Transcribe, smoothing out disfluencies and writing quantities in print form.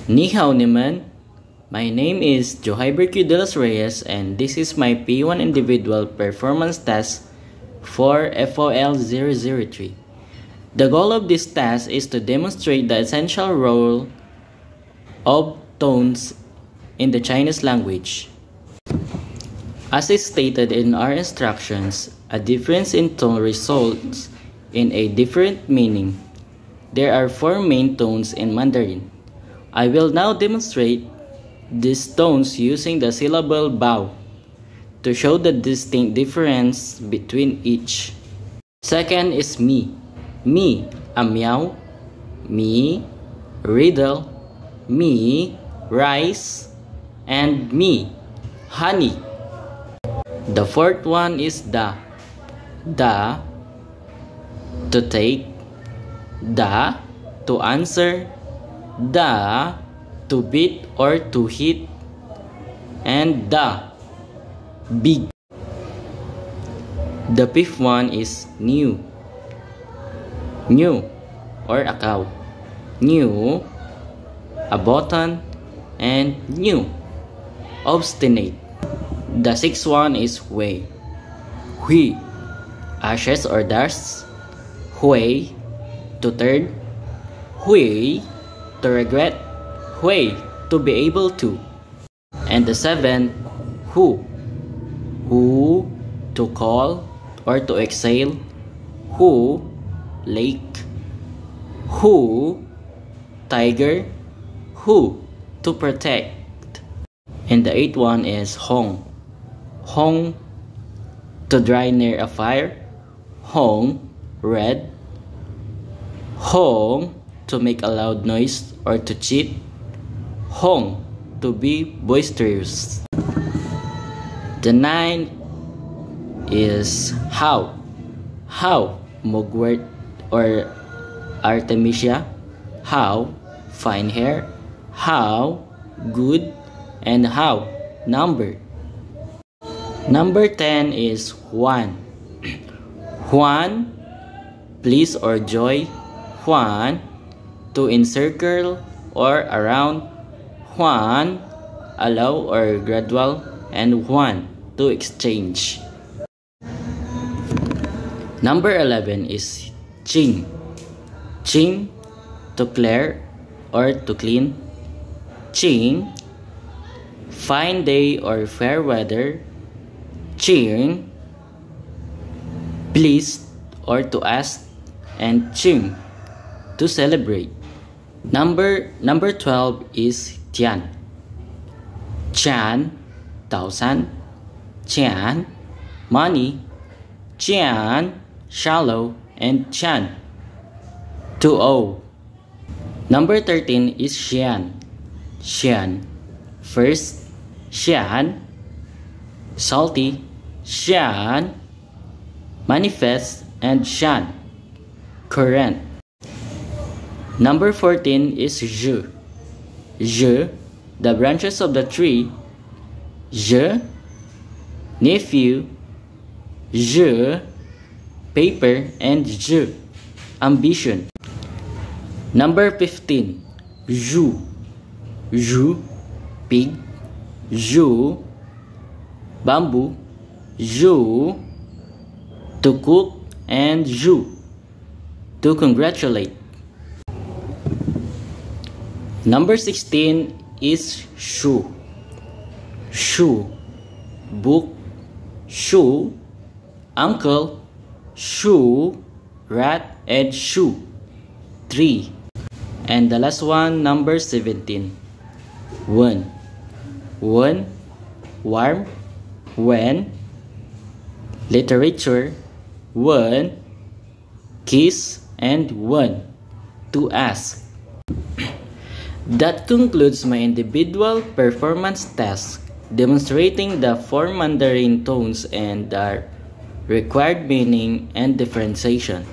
Ni hao naman. My name is Johyber Q. De Los Reyes and this is my P1 individual performance test for FOL 003. The goal of this test is to demonstrate the essential role of tones in the Chinese language. As is stated in our instructions, a difference in tone results in a different meaning. There are 4 main tones in Mandarin. I will now demonstrate these tones using the syllable bao to show the distinct difference between each. Second is mi. Mi, a meow. Mi, riddle. Mi, rice. And mi, honey. The fourth one is da. Da, to take. Da, to answer. Da, to beat or to hit. And da, big. The fifth one is new. New, or a cow. New, a button. And new, obstinate. The sixth one is hui. Hui, ashes or dust. Hui, to turn. Hui, to regret. Hui, to be able to. And the seventh, who. Who, to call or to exhale. Who, lake. Who, tiger. Who, to protect. And the eighth one is hong. Hong, to dry near a fire. Hong, red. Hong, to make a loud noise or to cheat. Hong, to be boisterous. The ninth is how. How, mugwort or artemisia. How, fine hair. How, good. And how, number. Number 10 is Juan. Juan, please or joy. Juan, to encircle or around. Juan, allow or gradual. And Juan, to exchange. Number 11 is Ching. Ching, to clear or to clean. Ching, fine day or fair weather. Ching, please or to ask. And ching, to celebrate. Number 12 is Tian. Chan, thousand. Tian, money. Tian, shallow. And Chan, to owe. Number 13 is Xian. Xian, first. Xian, salty. Xian, manifest. And Xian, current. Number 14 is Zhi. Zhi, the branches of the tree. Zhi, nephew. Zhi, paper. And Zhi, ambition. Number 15, Zhu. Zhu, pig. Zhu, bamboo. Zhu, to cook. And Zhu, to congratulate. Number 16 is Shu. Shu, book. Shu, uncle. Shu, rat. And Shu, tree. And the last one, number 17, Wen. Wen, warm. When, literature. Wen, kiss. And wen, to ask. That concludes my individual performance test demonstrating the 4 Mandarin tones and their required meaning and differentiation.